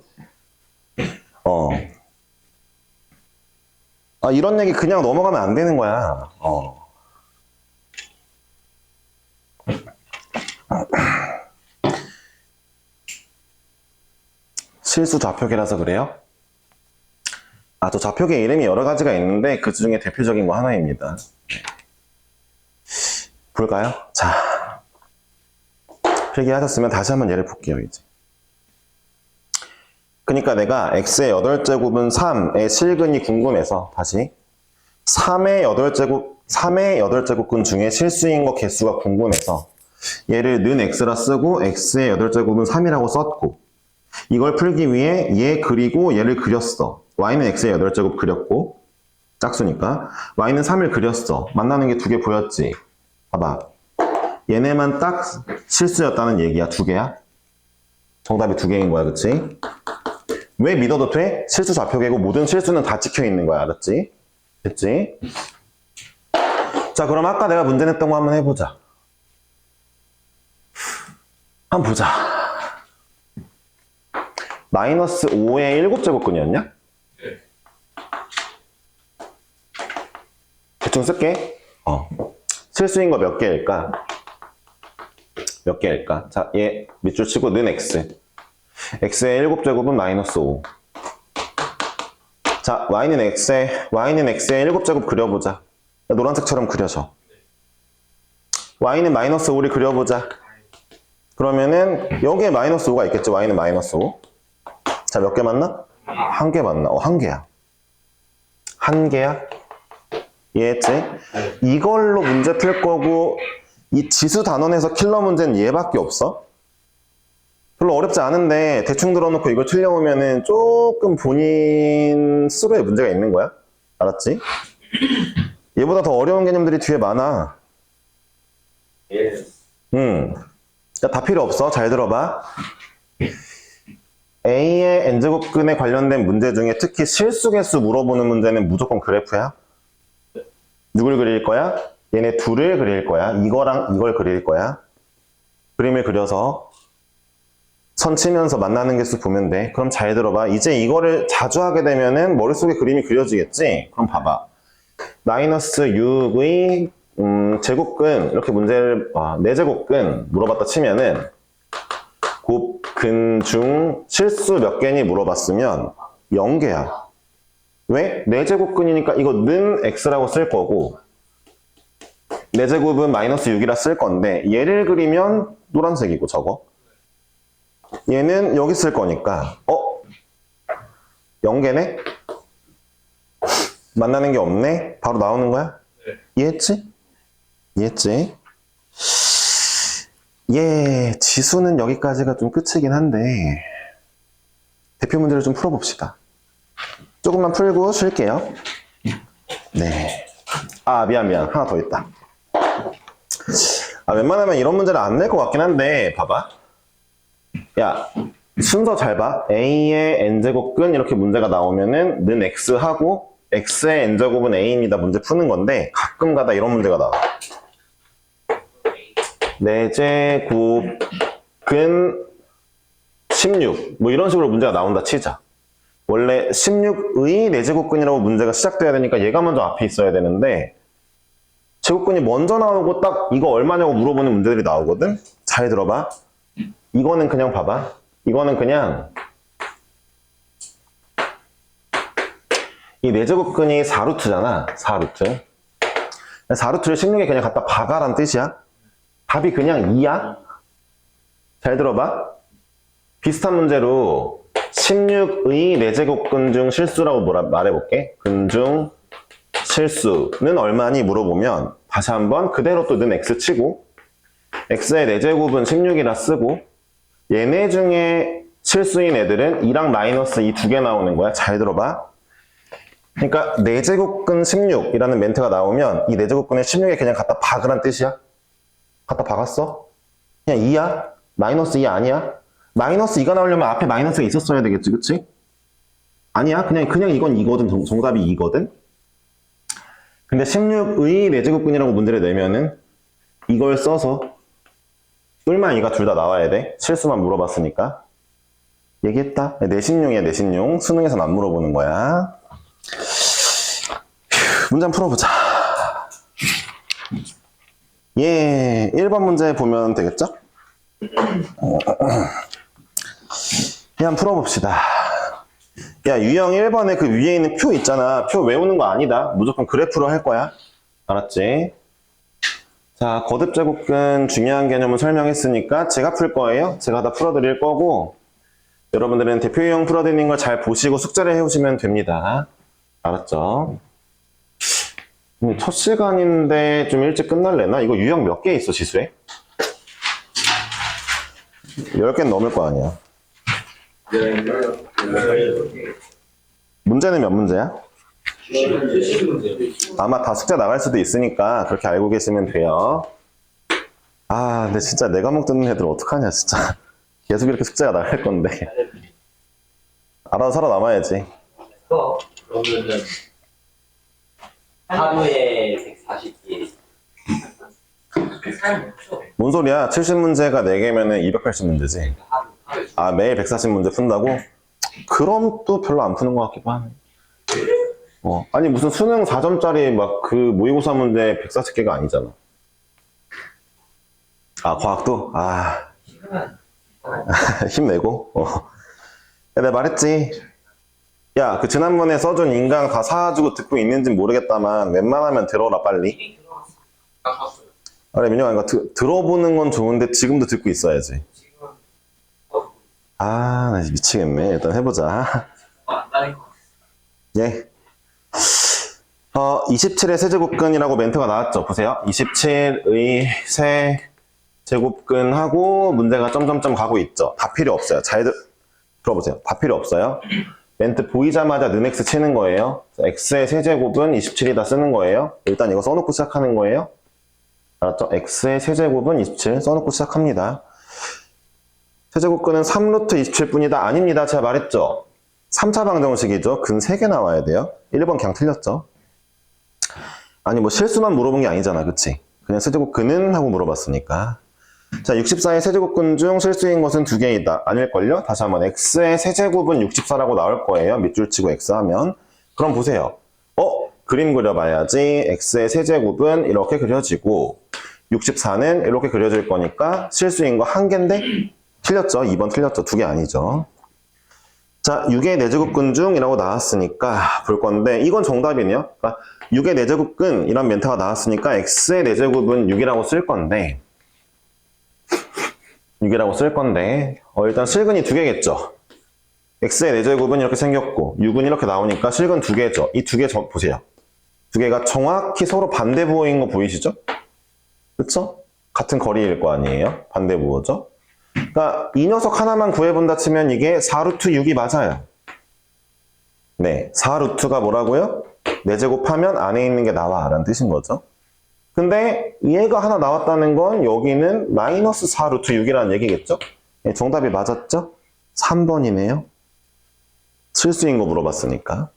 이런 얘기 그냥 넘어가면 안 되는 거야. 실수 좌표계라서 그래요? 또 좌표계 이름이 여러 가지가 있는데 그 중에 대표적인 거 하나입니다. 볼까요? 자. 필기하셨으면 다시 한번 예를 볼게요, 이제. 그러니까 내가 x의 8제곱은 3의 실근이 궁금해서 다시 3의 8제곱근 중에 실수인 거 개수가 궁금해서 얘를 는 x라 쓰고 x의 8제곱은 3이라고 썼고 이걸 풀기 위해 얘 그리고 얘를 그렸어. y는 x의 8제곱 그렸고 짝수니까 y는 3을 그렸어. 만나는 게 두 개 보였지? 봐봐. 얘네만 딱 실수였다는 얘기야. 두 개야? 정답이 두 개인 거야. 그치? 왜 믿어도 돼? 실수 좌표계고 모든 실수는 다 찍혀 있는 거야. 알았지? 됐지? 자, 그럼 아까 내가 문제 냈던 거 한번 해보자. 한번 보자. 마이너스 5의 7제곱근이었냐? 대충 쓸게. 실수인 거 몇 개일까? 몇 개일까? 자, 얘 밑줄 치고 는 x. x의 7제곱은 마이너스 5. 자, y는 x의 7제곱 그려보자. 노란색처럼 그려져. y는 마이너스 5를 그려보자. 그러면은 여기에 마이너스 5가 있겠죠. y는 마이너스 5. 자, 몇 개 맞나? 한 개 맞나? 한 개야. 한 개야? 이해했지? 이걸로 문제 풀 거고 이 지수 단원에서 킬러 문제는 얘밖에 없어. 별로 어렵지 않은데 대충 들어놓고 이걸 틀려오면은 조금 본인 스스로의 문제가 있는 거야. 알았지? 얘보다 더 어려운 개념들이 뒤에 많아. 다 필요 없어. 잘 들어봐. A의 n제곱근에 관련된 문제 중에 특히 실수개수 물어보는 문제는 무조건 그래프야. 누굴 그릴 거야? 얘네 둘을 그릴 거야. 이거랑 이걸 그릴 거야. 그림을 그려서 선 치면서 만나는 개수 보면 돼. 그럼 잘 들어봐. 이제 이거를 자주 하게 되면은 머릿속에 그림이 그려지겠지? 그럼 봐봐. 마이너스 6의 제곱근 이렇게 문제를 4제곱근 물어봤다 치면은 곱, 근, 중, 실수 몇 개니 물어봤으면 0개야. 왜? 4제곱근이니까 이거 는 x라고 쓸 거고 4제곱은 마이너스 6이라 쓸 건데 얘를 그리면 노란색이고 저거 얘는 여기 쓸 거니까 0개네? 만나는 게 없네? 바로 나오는 거야? 이해했지? 이해했지? 예, 지수는 여기까지가 좀 끝이긴 한데 대표 문제를 좀 풀어봅시다. 조금만 풀고 쉴게요. 네. 미안. 하나 더 있다. 웬만하면 이런 문제를 안 낼 것 같긴 한데 봐봐. 야, 순서 잘 봐. A의 n제곱근 이렇게 문제가 나오면은 는 x하고 x의 n제곱은 a입니다. 문제 푸는 건데 가끔 가다 이런 문제가 나와. 4제곱근 16 뭐 이런 식으로 문제가 나온다 치자. 원래 16의 4제곱근이라고 문제가 시작돼야 되니까 얘가 먼저 앞에 있어야 되는데 제곱근이 먼저 나오고 딱 이거 얼마냐고 물어보는 문제들이 나오거든. 잘 들어봐. 이거는 그냥 봐봐. 이거는 그냥 이 4제곱근이 4루트잖아. 4루트. 4루트를 16에 그냥 갖다 박아란 뜻이야. 답이 그냥 2야. 잘 들어봐. 비슷한 문제로 16의 4제곱근 중 실수라고 말해볼게. 근 중 실수는 얼마니 물어보면 다시 한번 그대로 또 는 x 치고 x의 4제곱은 16이라 쓰고 얘네 중에 실수인 애들은 2랑 마이너스 이 두 개 나오는 거야. 잘 들어봐. 그러니까 4제곱근 16이라는 멘트가 나오면 이 4제곱근에 16에 그냥 갖다 박으란 뜻이야. 갖다 박았어? 그냥 2야? 마이너스 2 아니야? 마이너스 2가 나오려면 앞에 마이너스가 있었어야 되겠지, 그치? 아니야. 그냥 이건 2거든. 정답이 2거든. 근데 16의 4제곱근이라고 문제를 내면은 이걸 써서 뿔만 2가 둘 다 나와야 돼. 실수만 물어봤으니까. 얘기했다. 내신용이야, 내신용. 수능에선 안 물어보는 거야. 문제 한번 풀어보자. 예, 1번 문제 보면 되겠죠? 한번 풀어봅시다. 야, 유형 1번에 그 위에 있는 표 있잖아. 표 외우는 거 아니다. 무조건 그래프로 할 거야. 알았지? 자, 거듭제곱근 중요한 개념을 설명했으니까 제가 풀 거예요. 제가 다 풀어드릴 거고 여러분들은 대표 유형 풀어드리는 걸 잘 보시고 숙제를 해오시면 됩니다. 알았죠? 첫 시간인데 좀 일찍 끝날래나? 이거 유형 몇 개 있어, 지수에? 10개는 넘을 거 아니야. 문제는 몇 문제야? 아마 다 숙제 나갈 수도 있으니까 그렇게 알고 계시면 돼요. 근데 진짜 내 과목 듣는 애들 어떡하냐, 진짜. 계속 이렇게 숙제가 나갈 건데. 알아서 살아남아야지. 그러면은 하루에 140개. 뭔 소리야? 70문제가 4개면은 280문제지. 매일 140문제 푼다고? 그럼 또 별로 안 푸는 것 같기도 하네. 아니 무슨 수능 4점짜리 막 그 모의고사 문제 140개가 아니잖아. 과학도? 힘내고. 내가 말했지. 야, 그 지난번에 써준 인강 다 사가지고 듣고 있는진 모르겠다만 웬만하면 들어라 빨리. 그래 민영아, 이거 들어보는 건 좋은데 지금도 듣고 있어야지. 나 미치겠네. 일단 해보자. 예. 27의 세제곱근이라고 멘트가 나왔죠. 보세요. 27의 제곱근하고 문제가 점점점 가고 있죠. 다 필요 없어요. 잘 들어보세요. 다 필요 없어요. 멘트 보이자마자 는x 치는 거예요. x의 세제곱은 27이다 쓰는 거예요. 일단 이거 써놓고 시작하는 거예요. 알았죠? x의 세제곱은 27 써놓고 시작합니다. 세제곱근은 3루트 27뿐이다. 아닙니다. 제가 말했죠. 3차 방정식이죠. 근 3개 나와야 돼요. 1번 그냥 틀렸죠. 아니 뭐 실수만 물어본 게 아니잖아. 그치? 그냥 세제곱근은 하고 물어봤으니까. 자, 64의 세제곱근 중 실수인 것은 2개이다. 아닐걸요? 다시 한번 x의 세제곱은 64라고 나올 거예요. 밑줄 치고 x 하면. 그럼 보세요. 그림 그려봐야지. x의 세제곱은 이렇게 그려지고 64는 이렇게 그려질 거니까 실수인 거 1개인데 틀렸죠? 2번 틀렸죠? 2개 아니죠? 자, 6의 4제곱근 중이라고 나왔으니까 볼 건데 이건 정답이네요. 그러니까 6의 4제곱근 이런 멘트가 나왔으니까 x의 4제곱은 6이라고 쓸 건데 일단 실근이 2개겠죠. x의 4제곱은 이렇게 생겼고 6은 이렇게 나오니까 실근 2개죠. 이 2개 보세요. 2개가 정확히 서로 반대 부호인 거 보이시죠? 그쵸? 같은 거리일 거 아니에요? 반대 부호죠? 그러니까 이 녀석 하나만 구해본다 치면 이게 4루트 6이 맞아요. 네, 4루트가 뭐라고요? 4제곱하면 안에 있는 게 나와 라는 뜻인 거죠. 근데 얘가 하나 나왔다는 건 여기는 마이너스 4루트 6이라는 얘기겠죠? 네, 정답이 맞았죠? 3번이네요. 실수인 거 물어봤으니까.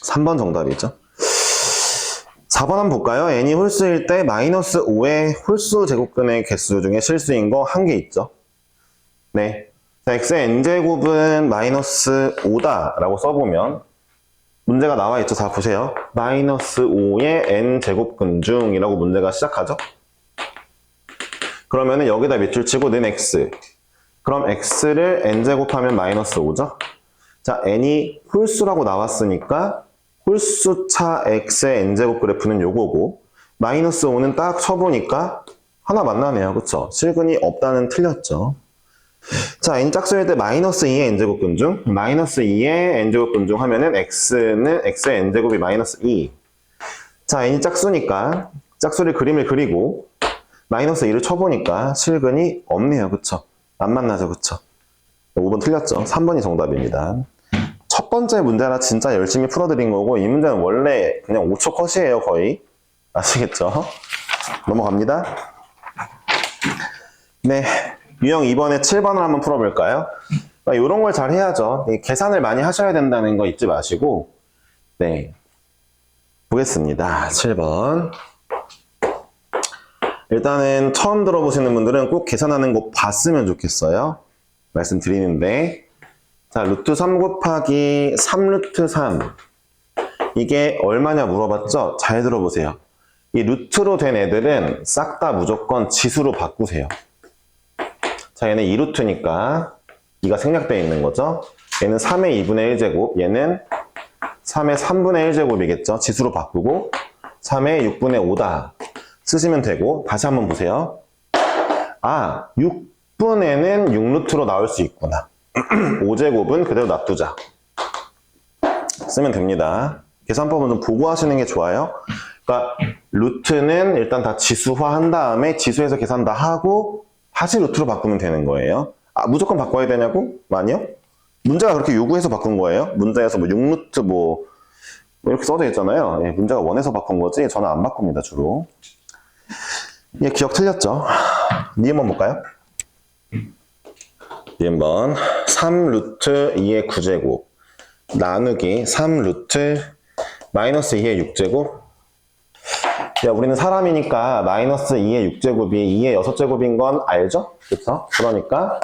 3번 정답이죠. 4번 한번 볼까요? n이 홀수일 때 마이너스 5의 홀수 제곱근의 개수 중에 실수인 거 1개 있죠. 네. 자, x의 n제곱은 마이너스 5다 라고 써보면 문제가 나와 있죠. 자, 보세요. 마이너스 5의 n제곱근 중이라고 문제가 시작하죠. 그러면은 여기다 밑줄 치고 는 x. 그럼 x를 n제곱하면 마이너스 5죠. 자, n이 홀수라고 나왔으니까 홀수차 x의 n제곱 그래프는 요거고 마이너스 5는 딱 쳐보니까 하나 만나네요. 그쵸? 실근이 없다는 틀렸죠. 자, n 짝수일 때 마이너스 2의 n제곱근 중 마이너스 2의 n제곱근 중 하면은 x는 x의 n제곱이 마이너스 2. 자, n이 짝수니까 짝수를 그림을 그리고 마이너스 2를 쳐보니까 실근이 없네요. 그쵸? 안 만나죠. 그쵸? 5번 틀렸죠. 3번이 정답입니다. 첫 번째 문제라 진짜 열심히 풀어드린 거고 이 문제는 원래 그냥 5초 컷이에요. 거의. 아시겠죠? 넘어갑니다. 네, 유형 2번에 7번을 한번 풀어볼까요? 이런 걸 잘 해야죠. 계산을 많이 하셔야 된다는 거 잊지 마시고 네, 보겠습니다. 7번. 일단은 처음 들어보시는 분들은 꼭 계산하는 거 봤으면 좋겠어요. 말씀드리는데 자, 루트 3 곱하기 3루트 3 이게 얼마냐 물어봤죠? 잘 들어보세요. 이 루트로 된 애들은 싹 다 무조건 지수로 바꾸세요. 자, 얘는 2루트니까 2가 생략되어 있는 거죠. 얘는 3의 2분의 1제곱, 얘는 3의 3분의 1제곱이겠죠. 지수로 바꾸고 3의 6분의 5다 쓰시면 되고 다시 한번 보세요. 아, 6분에는 6루트로 나올 수 있구나. 5제곱은 그대로 놔두자. 쓰면 됩니다. 계산법은 좀 보고 하시는 게 좋아요. 그러니까 루트는 일단 다 지수화 한 다음에 지수에서 계산 다 하고 다시 루트로 바꾸면 되는 거예요. 아, 무조건 바꿔야 되냐고? 아니요. 문제가 그렇게 요구해서 바꾼 거예요. 문제에서 뭐 6루트 뭐 이렇게 써져 있잖아요. 예, 문제가 원해서 바꾼 거지 저는 안 바꿉니다. 주로. 예, 기억 틀렸죠? 니은번 볼까요? 니은번 3루트 2의 9제곱 나누기 3루트 마이너스 2의 6제곱. 야, 우리는 사람이니까 마이너스 2의 6제곱이 2의 6제곱인 건 알죠? 그쵸? 그러니까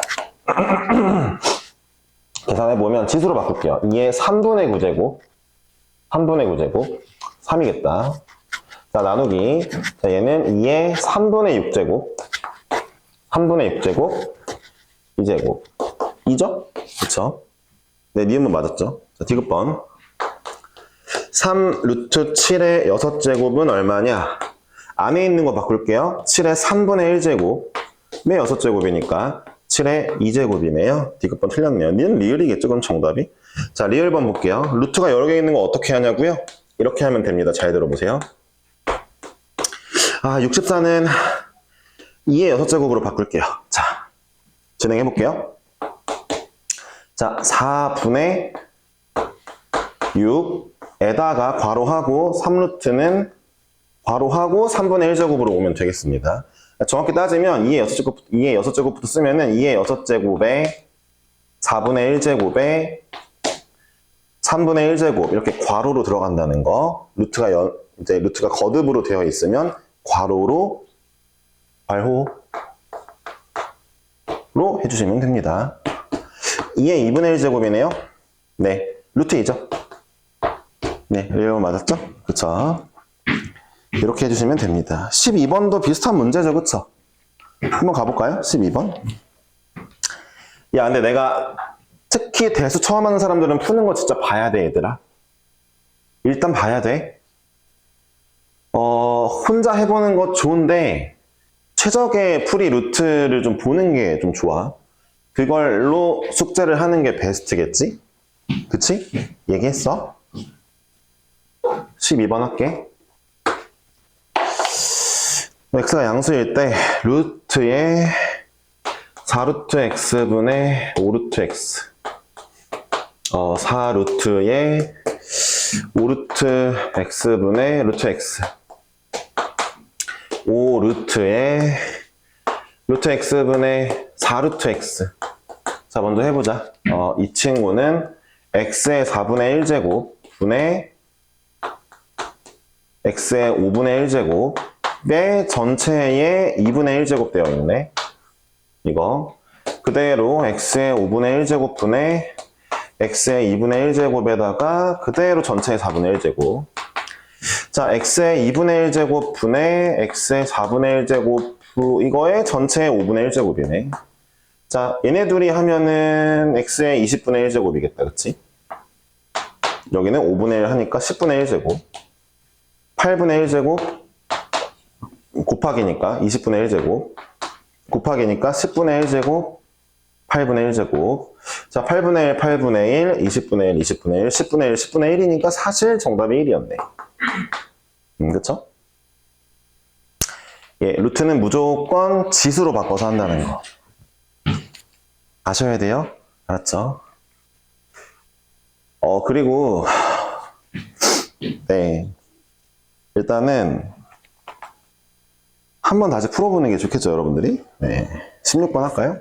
계산해보면 지수로 바꿀게요. 2의 3분의 9제곱 3분의 9제곱 3이겠다. 자, 나누기. 자, 얘는 2의 3분의 6제곱 3분의 6제곱 2제곱 2죠? 그쵸? 네, 니은은 맞았죠? 자, 디귿번 3루트 7의 6제곱은 얼마냐? 안에 있는 거 바꿀게요. 7의 3분의 1제곱의 6제곱이니까 7의 2제곱이네요. 디귿번 틀렸네요. 니은 리을이겠죠? 그럼 정답이. 자, 리을번 볼게요. 루트가 여러 개 있는 거 어떻게 하냐고요? 이렇게 하면 됩니다. 잘 들어보세요. 아, 64는 2의 6제곱으로 바꿀게요. 자, 진행해 볼게요. 자, 4분의 6에다가 괄호하고 3루트는 괄호하고 3분의 1제곱으로 오면 되겠습니다. 정확히 따지면 2의 6제곱부터 쓰면은 2의 6제곱에 4분의 1제곱에 3분의 1제곱 이렇게 괄호로 들어간다는 거. 이제 루트가 거듭으로 되어 있으면 괄호로 해주시면 됩니다. 2의 2분의 1제곱이네요. 네, 루트 2죠. 네, 이거 맞았죠? 그쵸? 이렇게 해주시면 됩니다. 12번도 비슷한 문제죠, 그쵸? 한번 가볼까요? 12번. 야, 근데 내가 특히 대수 처음 하는 사람들은 푸는 거 진짜 봐야 돼, 얘들아. 일단 봐야 돼. 혼자 해보는 거 좋은데, 최적의 풀이 루트를 좀 보는 게 좀 좋아. 그걸로 숙제를 하는 게 베스트겠지? 그치? 얘기했어? 12번 할게. x가 양수일 때 루트에 4루트 x분의 5루트 x 4루트에 5루트 x분의 루트 x 5루트에 루트 x분의 4루트 x. 자, 먼저 해보자. 이 친구는 x의 4분의 1제곱 분의 x의 5분의 1제곱의 전체의 2분의 1제곱 되어 있네. 이거 그대로 x의 5분의 1제곱 분의 x의 2분의 1제곱에다가 그대로 전체의 4분의 1제곱. 자, x의 2분의 1제곱 분의 x의 4분의 1제곱 이거의 전체의 5분의 1제곱이네. 자, 얘네 둘이 하면은 x의 20분의 1제곱이겠다. 그치? 여기는 5분의 1 하니까 10분의 1제곱. 8분의 1제곱 곱하기니까 20분의 1제곱. 곱하기니까 10분의 1제곱, 8분의 1제곱. 자, 8분의 1, 8분의 1, 20분의 1, 20분의 1, 10분의 1, 10분의 1이니까 사실 정답이 1이었네. 그쵸? 예, 루트는 무조건 지수로 바꿔서 한다는 거. 아셔야 돼요? 알았죠? 그리고, 네. 일단은, 한번 다시 풀어보는 게 좋겠죠, 여러분들이? 네. 16번 할까요?